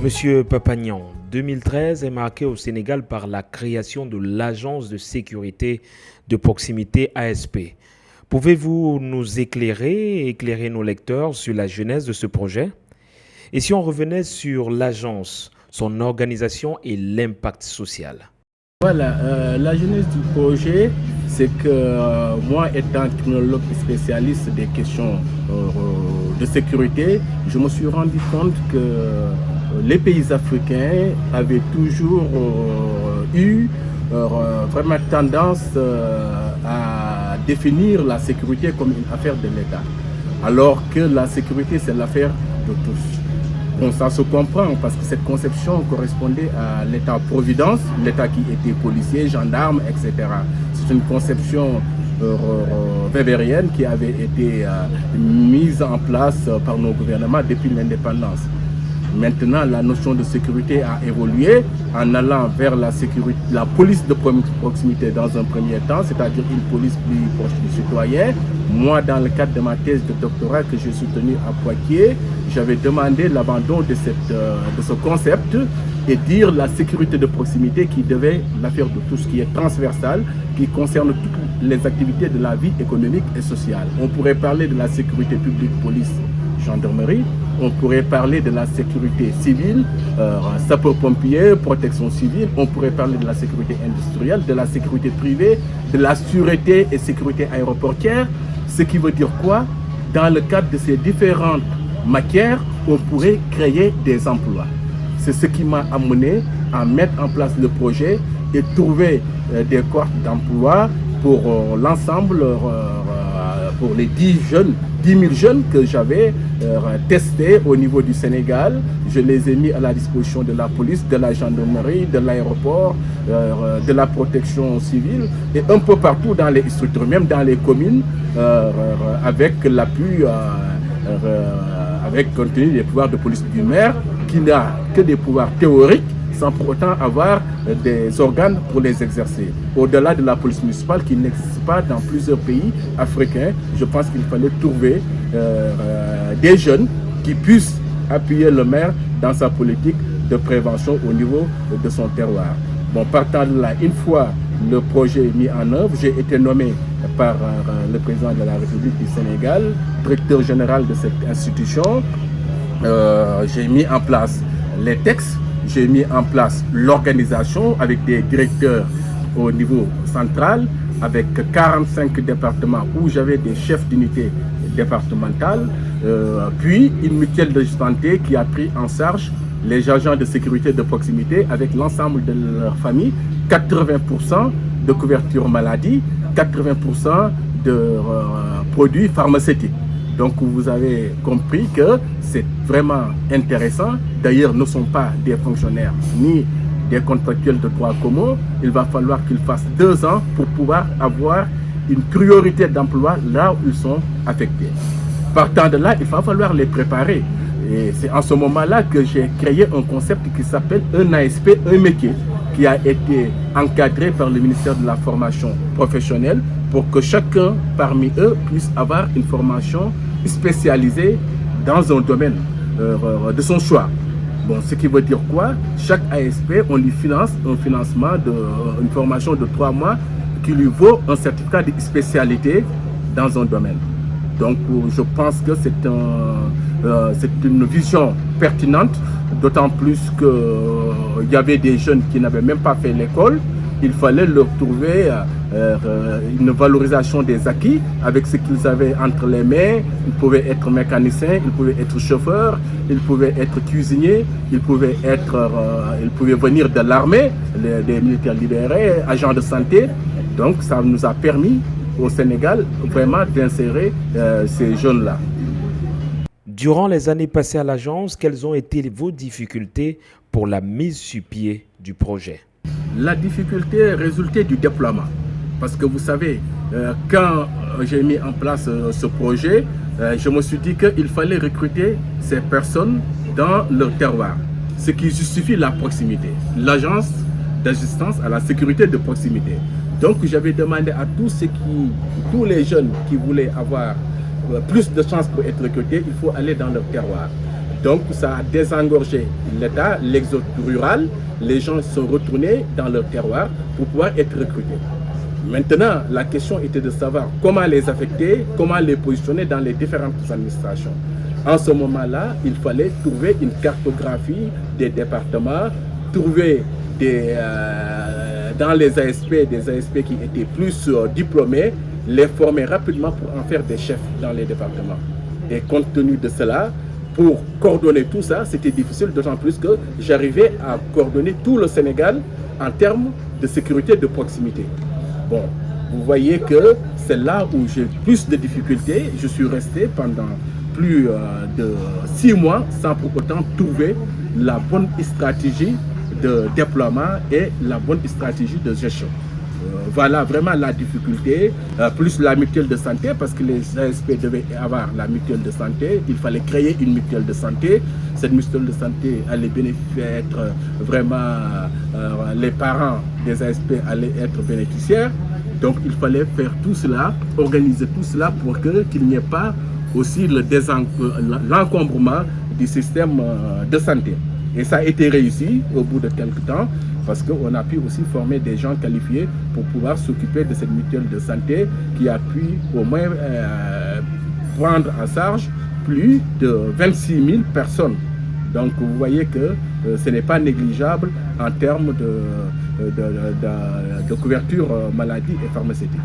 Monsieur Papagnan, 2013 est marqué au Sénégal par la création de l'Agence de sécurité de proximité ASP. Pouvez-vous nous éclairer et éclairer nos lecteurs sur la genèse de ce projet? Et si on revenait sur l'agence, son organisation et l'impact social? Voilà, la genèse du projet, c'est que moi, étant criminologue spécialiste des questions de sécurité, je me suis rendu compte que les pays africains avaient toujours eu vraiment tendance à définir la sécurité comme une affaire de l'État, alors que la sécurité, c'est l'affaire de tous. Bon, ça se comprend parce que cette conception correspondait à l'État-providence, l'État qui était policier, gendarme, etc. C'est une conception webérienne qui avait été mise en place par nos gouvernements depuis l'indépendance. Maintenant, la notion de sécurité a évolué en allant vers la police de proximité dans un premier temps, c'est-à-dire une police plus proche du citoyen. Moi, dans le cadre de ma thèse de doctorat que j'ai soutenue à Poitiers, j'avais demandé l'abandon de ce concept et dire la sécurité de proximité qui devait l'affaire de tout ce qui est transversal, qui concerne toutes les activités de la vie économique et sociale. On pourrait parler de la sécurité publique, police, gendarmerie. On pourrait parler de la sécurité civile, sapeurs-pompiers, protection civile. On pourrait parler de la sécurité industrielle, de la sécurité privée, de la sûreté et sécurité aéroportière. Ce qui veut dire quoi? Dans le cadre de ces différentes matières, on pourrait créer des emplois. C'est ce qui m'a amené à mettre en place le projet et trouver des cohortes d'emplois pour l'ensemble, pour les 10 000 jeunes que j'avais testés au niveau du Sénégal. Je les ai mis à la disposition de la police, de la gendarmerie, de l'aéroport, de la protection civile et un peu partout dans les structures, même dans les communes, avec l'appui, avec compte tenu des pouvoirs de police du maire, qui n'a que des pouvoirs théoriques, sans pour autant avoir des organes pour les exercer. Au-delà de la police municipale qui n'existe pas dans plusieurs pays africains, je pense qu'il fallait trouver des jeunes qui puissent appuyer le maire dans sa politique de prévention au niveau de son terroir. Bon, partant de là, une fois le projet mis en œuvre, j'ai été nommé par le président de la République du Sénégal, directeur général de cette institution. J'ai mis en place les textes. J'ai mis en place l'organisation avec des directeurs au niveau central, avec 45 départements où j'avais des chefs d'unité départementales, puis une mutuelle de santé qui a pris en charge les agents de sécurité de proximité avec l'ensemble de leur famille, 80% de couverture maladie, 80% de produits pharmaceutiques. Donc vous avez compris que c'est vraiment intéressant. D'ailleurs, ne sont pas des fonctionnaires ni des contractuels de droit commun. Il va falloir qu'ils fassent 2 ans pour pouvoir avoir une priorité d'emploi là où ils sont affectés. Partant de là, il va falloir les préparer. Et c'est en ce moment-là que j'ai créé un concept qui s'appelle un ASP, un métier, qui a été encadré par le ministère de la formation professionnelle pour que chacun parmi eux puisse avoir une formation spécialisée dans un domaine de son choix. Bon, ce qui veut dire quoi? Chaque ASP, on lui finance un financement une formation de 3 mois qui lui vaut un certificat de spécialité dans un domaine. Donc, je pense que c'est une vision pertinente, d'autant plus qu'il y avait des jeunes qui n'avaient même pas fait l'école. Il fallait leur trouver une valorisation des acquis avec ce qu'ils avaient entre les mains. Ils pouvaient être mécaniciens, ils pouvaient être chauffeurs, ils pouvaient être cuisiniers, ils pouvaient venir de l'armée, des militaires libérés, agents de santé. Donc ça nous a permis au Sénégal vraiment d'insérer ces jeunes-là. Durant les années passées à l'agence, quelles ont été vos difficultés pour la mise sur pied du projet? La difficulté résultait du déploiement. Parce que vous savez, quand j'ai mis en place ce projet, je me suis dit qu'il fallait recruter ces personnes dans leur terroir. Ce qui justifie la proximité. L'agence d'assistance à la sécurité de proximité. Donc j'avais demandé à tous les jeunes qui voulaient avoir plus de chances pour être recrutés, il faut aller dans leur terroir. Donc ça a désengorgé l'État, l'exode rural. Les gens sont retournés dans leur terroir pour pouvoir être recrutés. Maintenant, la question était de savoir comment les affecter, comment les positionner dans les différentes administrations. En ce moment-là, il fallait trouver une cartographie des départements, trouver dans les ASP, des ASP qui étaient plus diplômés, les former rapidement pour en faire des chefs dans les départements. Et compte tenu de cela, pour coordonner tout ça, c'était difficile, d'autant plus que j'arrivais à coordonner tout le Sénégal en termes de sécurité de proximité. Bon, vous voyez que c'est là où j'ai plus de difficultés. Je suis resté pendant plus de 6 mois sans pour autant trouver la bonne stratégie de déploiement et la bonne stratégie de gestion. Voilà vraiment la difficulté, plus la mutuelle de santé, parce que les ASP devaient avoir la mutuelle de santé. Il fallait créer une mutuelle de santé. Cette mutuelle de santé allait être vraiment, les parents des ASP allaient être bénéficiaires. Donc il fallait faire tout cela, organiser tout cela pour qu'il n'y ait pas aussi l'encombrement du système de santé. Et ça a été réussi au bout de quelques temps, parce qu'on a pu aussi former des gens qualifiés pour pouvoir s'occuper de cette mutuelle de santé qui a pu au moins prendre en charge plus de 26 000 personnes. Donc vous voyez que ce n'est pas négligeable en termes de couverture maladie et pharmaceutique.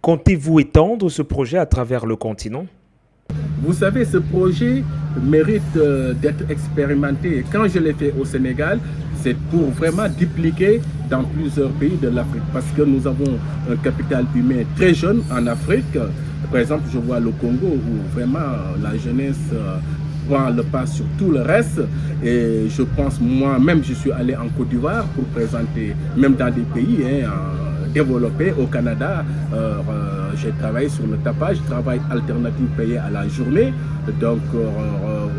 Comptez-vous étendre ce projet à travers le continent? Vous savez, ce projet mérite d'être expérimenté. Et quand je l'ai fait au Sénégal, c'est pour vraiment dupliquer dans plusieurs pays de l'Afrique. Parce que nous avons un capital humain très jeune en Afrique. Par exemple, je vois le Congo où vraiment la jeunesse prend le pas sur tout le reste. Et je pense, moi-même, je suis allé en Côte d'Ivoire pour présenter, même dans des pays développés, au Canada. J'ai travaillé sur le tapage, travail alternatif payé à la journée. Donc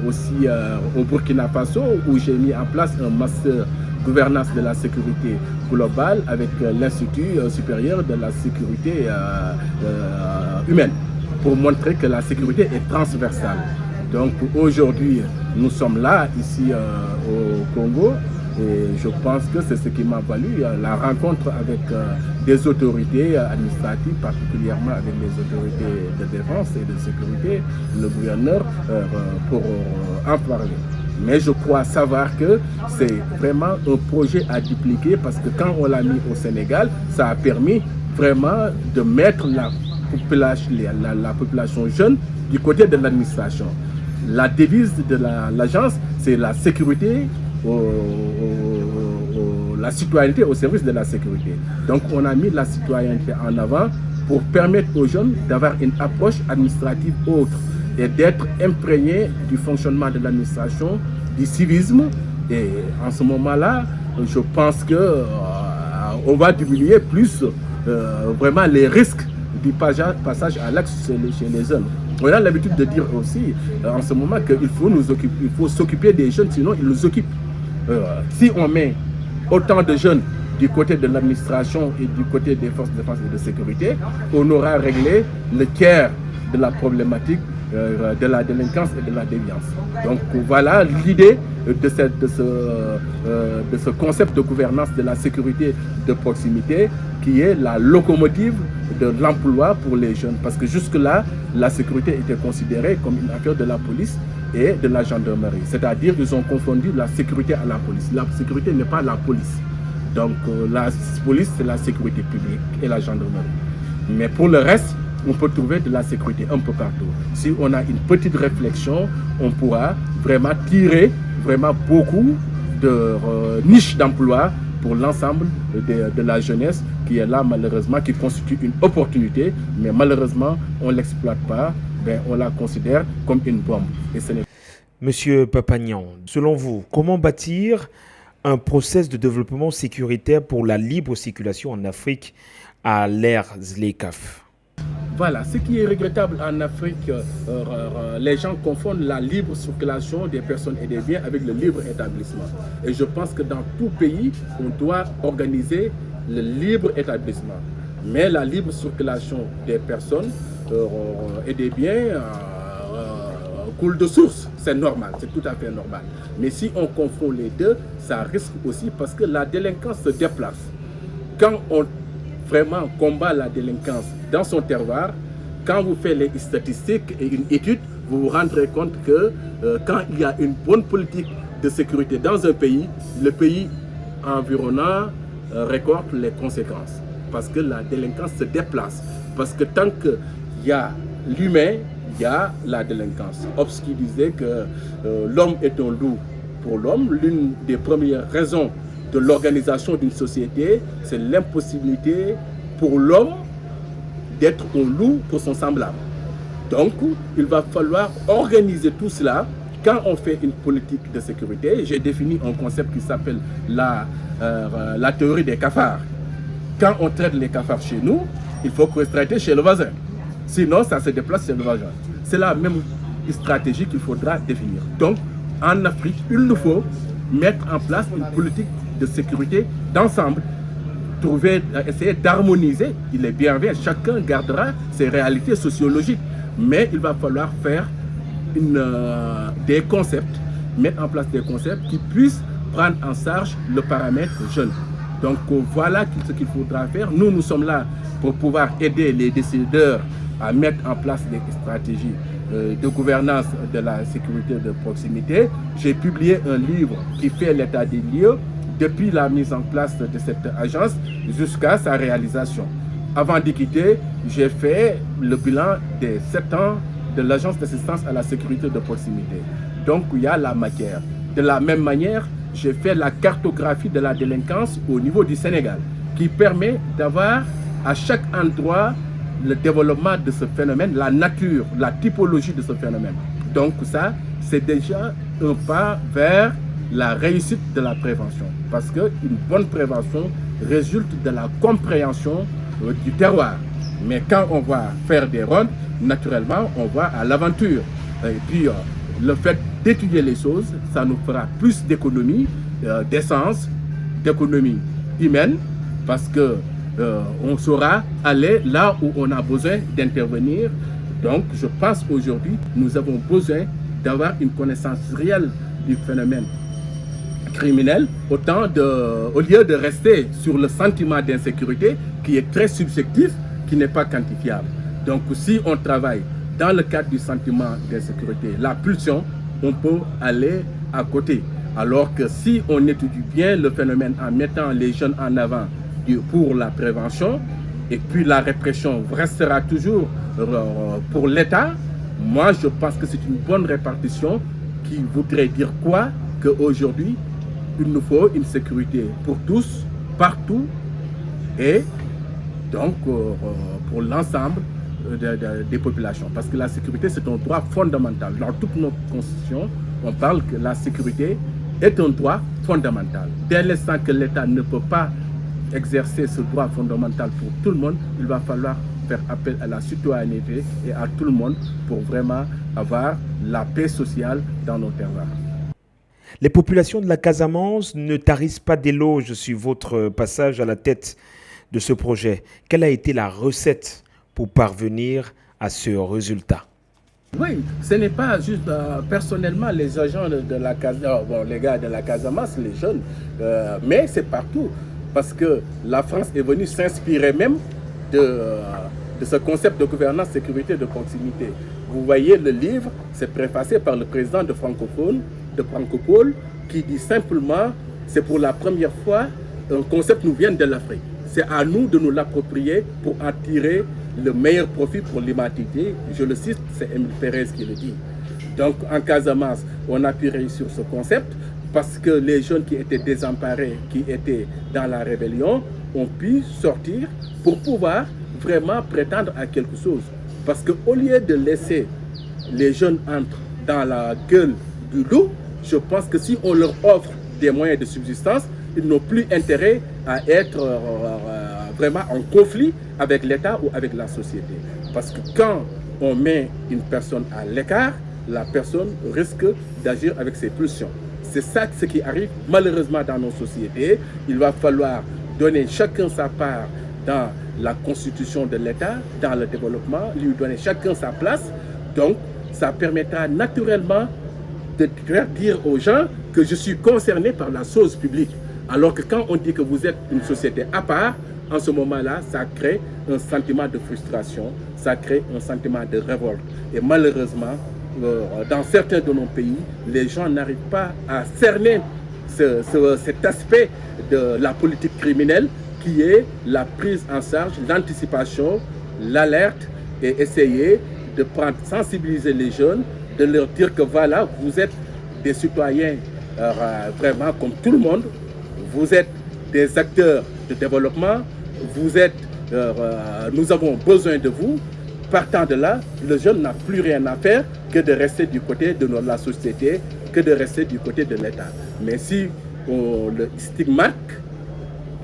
aussi au Burkina Faso, où j'ai mis en place un master gouvernance de la sécurité globale avec l'Institut supérieur de la sécurité humaine, pour montrer que la sécurité est transversale. Donc aujourd'hui, nous sommes là, ici au Congo, et je pense que c'est ce qui m'a valu la rencontre avec des autorités administratives, particulièrement avec les autorités de défense et de sécurité, le gouverneur, pour en parler. Mais je crois savoir que c'est vraiment un projet à dupliquer, parce que quand on l'a mis au Sénégal, ça a permis vraiment de mettre la population jeune du côté de l'administration. La devise de l'agence, c'est la sécurité, la citoyenneté au service de la sécurité. Donc on a mis la citoyenneté en avant pour permettre aux jeunes d'avoir une approche administrative autre et d'être imprégnés du fonctionnement de l'administration, du civisme. Et en ce moment-là, je pense que on va diminuer plus vraiment les risques du passage à l'acte chez les jeunes. On a l'habitude de dire aussi en ce moment qu'il faut s'occuper des jeunes, sinon ils nous occupent. Si on met autant de jeunes du côté de l'administration et du côté des forces de défense et de sécurité, on aura réglé le tiers de la problématique de la délinquance et de la déviance. Donc voilà l'idée de ce concept de gouvernance de la sécurité de proximité, qui est la locomotive de l'emploi pour les jeunes. Parce que jusque-là, la sécurité était considérée comme une affaire de la police et de la gendarmerie. C'est-à-dire qu'ils ont confondu la sécurité à la police. La sécurité n'est pas la police. Donc la police, c'est la sécurité publique et la gendarmerie. Mais pour le reste, on peut trouver de la sécurité un peu partout. Si on a une petite réflexion, on pourra vraiment tirer beaucoup de niches d'emploi pour l'ensemble de la jeunesse qui est là malheureusement, qui constitue une opportunité, mais malheureusement on ne l'exploite pas, on la considère comme une bombe. Et ce n'est... Monsieur Papagnan, selon vous, comment bâtir un processus de développement sécuritaire pour la libre circulation en Afrique à l'ère ZLECAf? Voilà, ce qui est regrettable en Afrique, les gens confondent la libre circulation des personnes et des biens avec le libre établissement. Et je pense que dans tout pays, on doit organiser le libre établissement. Mais la libre circulation des personnes et des biens coule de source. c'est normal, c'est tout à fait normal. Mais si on confond les deux, ça risque aussi parce que la délinquance se déplace. Quand on vraiment combat la délinquance dans son terroir, quand vous faites les statistiques et une étude, vous vous rendrez compte que quand il y a une bonne politique de sécurité dans un pays, le pays environnant récolte les conséquences. Parce que la délinquance se déplace. Parce que tant qu'il y a l'humain, il y a la délinquance. Hobbes qui disait que l'homme est un loup pour l'homme. L'une des premières raisons de l'organisation d'une société, c'est l'impossibilité pour l'homme d'être un loup pour son semblable. Donc, il va falloir organiser tout cela. Quand on fait une politique de sécurité, j'ai défini un concept qui s'appelle la théorie des cafards. Quand on traite les cafards chez nous, il faut traiter chez le voisin. Sinon, ça se déplace chez le voisin. C'est la même stratégie qu'il faudra définir. Donc, en Afrique, il nous faut mettre en place une politique de sécurité d'ensemble, essayer d'harmoniser. Il est bienvenu, chacun gardera ses réalités sociologiques, mais il va falloir faire des concepts, mettre en place des concepts qui puissent prendre en charge le paramètre jeune. Donc voilà ce qu'il faudra faire. Nous sommes là pour pouvoir aider les décideurs à mettre en place des stratégies de gouvernance de la sécurité de proximité. J'ai publié un livre qui fait l'état des lieux depuis la mise en place de cette agence jusqu'à sa réalisation. Avant d'y quitter, j'ai fait le bilan des 7 ans de l'agence d'assistance à la sécurité de proximité. Donc il y a la matière. De la même manière, j'ai fait la cartographie de la délinquance au niveau du Sénégal, qui permet d'avoir à chaque endroit le développement de ce phénomène, la nature, la typologie de ce phénomène. Donc ça, c'est déjà un pas vers la réussite de la prévention. Parce qu'une bonne prévention résulte de la compréhension du terroir. Mais quand on va faire des rondes, naturellement, on va à l'aventure. Et puis, le fait d'étudier les choses, ça nous fera plus d'économie, d'essence, d'économie humaine, parce que on saura aller là où on a besoin d'intervenir. Donc, je pense aujourd'hui, nous avons besoin d'avoir une connaissance réelle du phénomène criminel, au lieu de rester sur le sentiment d'insécurité qui est très subjectif, qui n'est pas quantifiable. Donc, si on travaille dans le cadre du sentiment d'insécurité, la pulsion, on peut aller à côté. Alors que si on étudie bien le phénomène en mettant les jeunes en avant pour la prévention, et puis la répression restera toujours pour l'État, moi je pense que c'est une bonne répartition qui voudrait dire quoi? Qu'aujourd'hui, il nous faut une sécurité pour tous, partout, et donc pour l'ensemble des populations. Parce que la sécurité, c'est un droit fondamental. Dans toute notre constitution, on parle que la sécurité est un droit fondamental. Dès l'instant que l'État ne peut pas exercer ce droit fondamental pour tout le monde, il va falloir faire appel à la citoyenneté et à tout le monde pour vraiment avoir la paix sociale dans nos terroirs. Les populations de la Casamance ne tarissent pas d'éloges sur votre passage à la tête de ce projet. Quelle a été la recette pour parvenir à ce résultat? Oui, ce n'est pas juste personnellement les agents de la Casamance, les gars de la Casamance, les jeunes, mais c'est partout. Parce que la France est venue s'inspirer même de ce concept de gouvernance sécurité de proximité. Vous voyez, le livre, c'est préfacé par le président de Francopole, qui dit simplement, c'est pour la première fois, un concept nous vient de l'Afrique. C'est à nous de nous l'approprier pour en tirer le meilleur profit pour l'humanité. Je le cite, c'est Émile Pérez qui le dit. Donc en Casamance, on a pu réussir ce concept parce que les jeunes qui étaient désemparés, qui étaient dans la rébellion, ont pu sortir pour pouvoir vraiment prétendre à quelque chose. Parce qu'au lieu de laisser les jeunes entrer dans la gueule du loup, je pense que si on leur offre des moyens de subsistance, ils n'ont plus intérêt à être vraiment en conflit avec l'État ou avec la société. Parce que quand on met une personne à l'écart, la personne risque d'agir avec ses pulsions. C'est ça ce qui arrive malheureusement dans nos sociétés. Il va falloir donner chacun sa part dans la constitution de l'État, dans le développement, lui donner chacun sa place. Donc, ça permettra naturellement de dire aux gens que je suis concerné par la chose publique. Alors que quand on dit que vous êtes une société à part, en ce moment-là, ça crée un sentiment de frustration, ça crée un sentiment de révolte. Et malheureusement, dans certains de nos pays, les gens n'arrivent pas à cerner cet aspect de la politique criminelle qui est la prise en charge, l'anticipation, l'alerte et essayer de sensibiliser les jeunes, de leur dire que voilà, vous êtes des citoyens vraiment comme tout le monde, vous êtes des acteurs de développement, vous êtes, nous avons besoin de vous. Partant de là, le jeune n'a plus rien à faire que de rester du côté de la société, que de rester du côté de l'État. Mais si on le stigmate,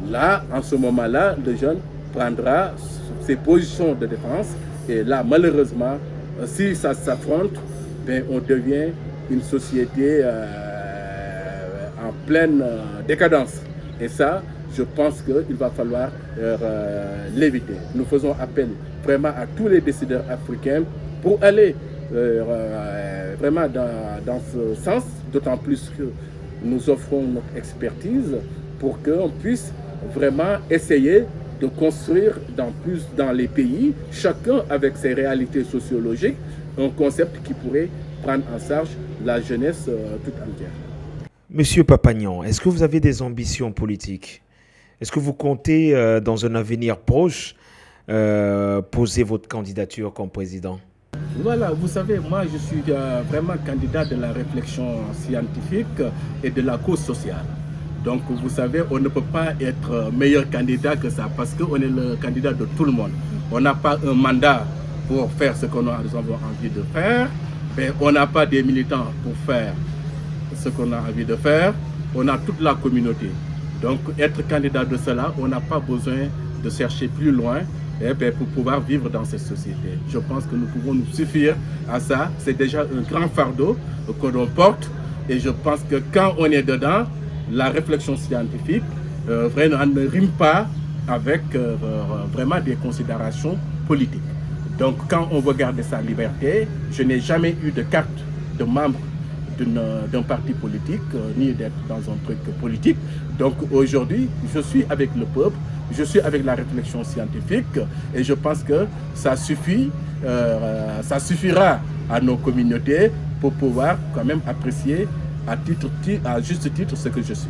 là, en ce moment-là, le jeune prendra ses positions de défense. Et là, malheureusement, si ça s'affronte, ben, on devient une société en pleine décadence. Et ça, je pense qu'il va falloir l'éviter. Nous faisons appel vraiment à tous les décideurs africains pour aller vraiment dans ce sens, d'autant plus que nous offrons notre expertise pour qu'on puisse vraiment essayer de construire dans les pays, chacun avec ses réalités sociologiques, un concept qui pourrait prendre en charge la jeunesse toute entière. Monsieur Papagnan, est-ce que vous avez des ambitions politiques? Est-ce que vous comptez, dans un avenir proche, poser votre candidature comme président? Voilà, vous savez, moi je suis vraiment candidat de la réflexion scientifique et de la cause sociale. Donc vous savez, on ne peut pas être meilleur candidat que ça parce qu'on est le candidat de tout le monde. On n'a pas un mandat pour faire ce qu'on a envie de faire, mais on n'a pas des militants pour faire ce qu'on a envie de faire. On a toute la communauté. Donc être candidat de cela, on n'a pas besoin de chercher plus loin pour pouvoir vivre dans cette société. Je pense que nous pouvons nous suffire à ça. C'est déjà un grand fardeau que l'on porte et je pense que quand on est dedans, la réflexion scientifique vraiment ne rime pas avec vraiment des considérations politiques. Donc quand on veut garder sa liberté, je n'ai jamais eu de carte de membre d'un parti politique, ni d'être dans un truc politique. Donc aujourd'hui, je suis avec le peuple, je suis avec la réflexion scientifique et je pense que ça suffit, ça suffira à nos communautés pour pouvoir quand même apprécier à juste titre ce que je suis.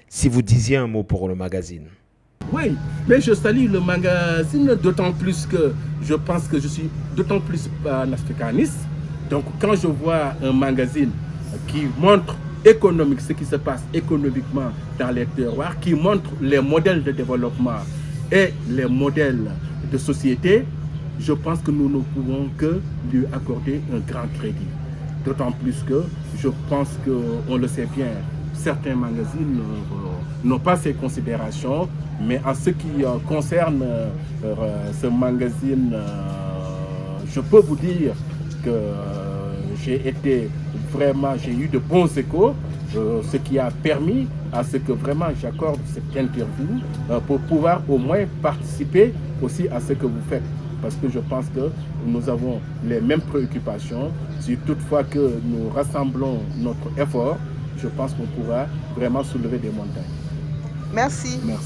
Si vous disiez un mot pour le magazine. Oui, mais je salue le magazine d'autant plus que je pense que je suis d'autant plus panafricaniste. Donc quand je vois un magazine qui montre ce qui se passe économiquement dans les terroirs, qui montre les modèles de développement et les modèles de société, je pense que nous ne pouvons que lui accorder un grand crédit. D'autant plus que je pense qu'on le sait bien, certains magazines n'ont pas ces considérations, mais en ce qui concerne ce magazine, je peux vous dire que j'ai eu de bons échos, ce qui a permis à ce que vraiment j'accorde cette interview pour pouvoir au moins participer aussi à ce que vous faites. Parce que je pense que nous avons les mêmes préoccupations. Si toutefois que nous rassemblons notre effort, je pense qu'on pourra vraiment soulever des montagnes. Merci. Merci.